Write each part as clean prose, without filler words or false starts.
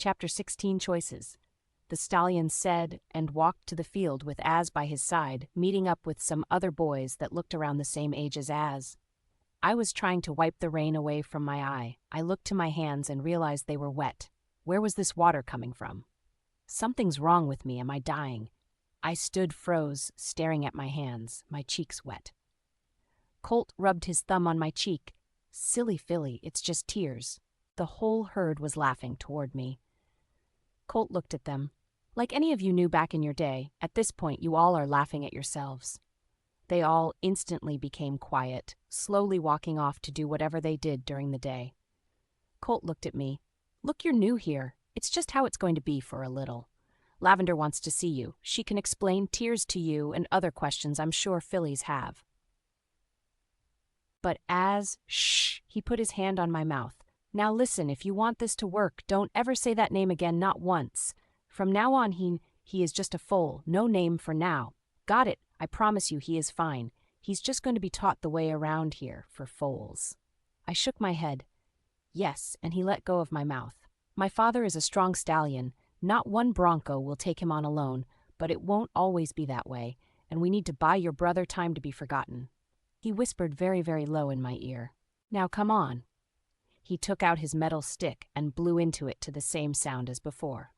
Chapter 16 Choices. The stallion said and walked to the field with Az by his side, meeting up with some other boys that looked around the same age as Az. I was trying to wipe the rain away from my eye. I looked to my hands and realized they were wet. Where was this water coming from? Something's wrong with me. Am I dying? I stood froze, staring at my hands, my cheeks wet. Colt rubbed his thumb on my cheek. Silly filly, it's just tears. The whole herd was laughing toward me. Colt looked at them. Like any of you knew back in your day, at this point you all are laughing at yourselves. They all instantly became quiet, slowly walking off to do whatever they did during the day. Colt looked at me. Look, you're new here. It's just how it's going to be for a little. Lavender wants to see you. She can explain tears to you and other questions I'm sure fillies have. But shh, he put his hand on my mouth. Now listen, if you want this to work, don't ever say that name again, not once. From now on, he is just a foal, no name for now. Got it? I promise you he is fine. He's just going to be taught the way around here for foals. I shook my head. Yes, and he let go of my mouth. My father is a strong stallion. Not one bronco will take him on alone, but it won't always be that way, and we need to buy your brother time to be forgotten. He whispered very, very low in my ear. Now come on. He took out his metal stick and blew into it to the same sound as before.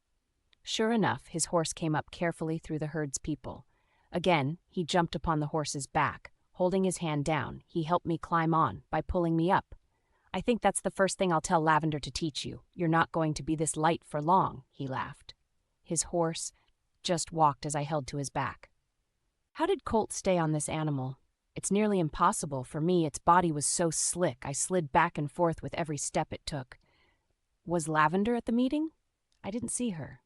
Sure enough, his horse came up carefully through the herd's people. Again, he jumped upon the horse's back. Holding his hand down, he helped me climb on by pulling me up. I think that's the first thing I'll tell Lavender to teach you. You're not going to be this light for long, he laughed. His horse just walked as I held to his back. How did Colt stay on this animal? It's nearly impossible. For me, its body was so slick, I slid back and forth with every step it took. Was Lavender at the meeting? I didn't see her.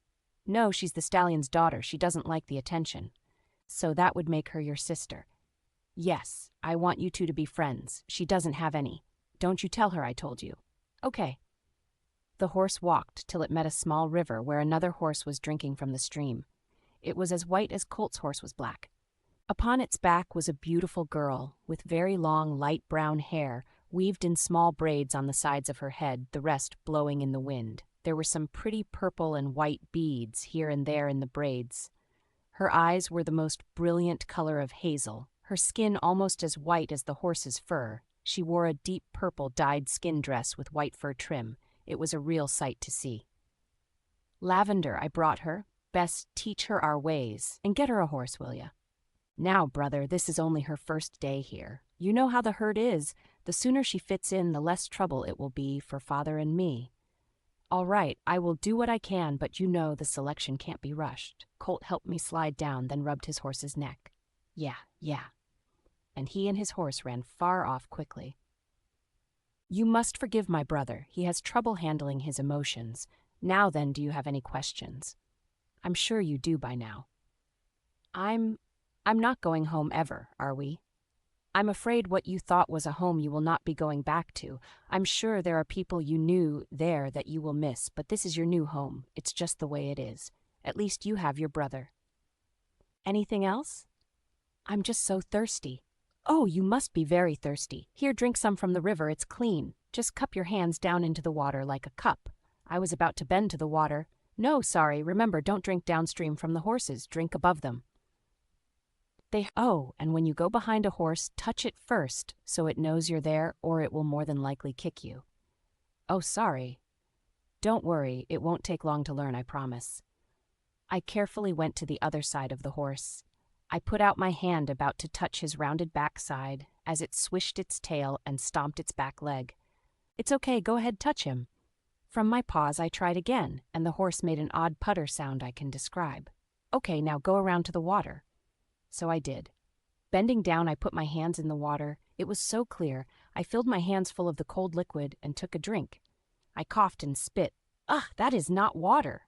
No, she's the stallion's daughter. She doesn't like the attention. So that would make her your sister. Yes, I want you two to be friends. She doesn't have any. Don't you tell her I told you. Okay. The horse walked till it met a small river where another horse was drinking from the stream. It was as white as Colt's horse was black. Upon its back was a beautiful girl with very long light brown hair weaved in small braids on the sides of her head, the rest blowing in the wind. There were some pretty purple and white beads here and there in the braids. Her eyes were the most brilliant color of hazel, her skin almost as white as the horse's fur. She wore a deep purple dyed skin dress with white fur trim. It was a real sight to see. Lavender, I brought her. Best teach her our ways, and get her a horse, will ya? Now, brother, this is only her first day here. You know how the herd is. The sooner she fits in, the less trouble it will be for father and me. All right, I will do what I can, but you know the selection can't be rushed. Colt helped me slide down, then rubbed his horse's neck. Yeah. And he and his horse ran far off quickly. You must forgive my brother. He has trouble handling his emotions. Now then, do you have any questions? I'm sure you do by now. I'm not going home ever, are we? I'm afraid what you thought was a home you will not be going back to. I'm sure there are people you knew there that you will miss, but this is your new home. It's just the way it is. At least you have your brother. Anything else? I'm just so thirsty. Oh, you must be very thirsty. Here, drink some from the river. It's clean. Just cup your hands down into the water like a cup. I was about to bend to the water. No, sorry. Remember, don't drink downstream from the horses. Drink above them. And when you go behind a horse, touch it first so it knows you're there, or it will more than likely kick you. Oh, sorry. Don't worry, it won't take long to learn, I promise. I carefully went to the other side of the horse. I put out my hand about to touch his rounded backside as it swished its tail and stomped its back leg. It's okay, go ahead, touch him. From my paws, I tried again, and the horse made an odd putter sound I can describe. Okay, now go around to the water. So I did. Bending down, I put my hands in the water. It was so clear, I filled my hands full of the cold liquid and took a drink. I coughed and spit. Ugh, that is not water.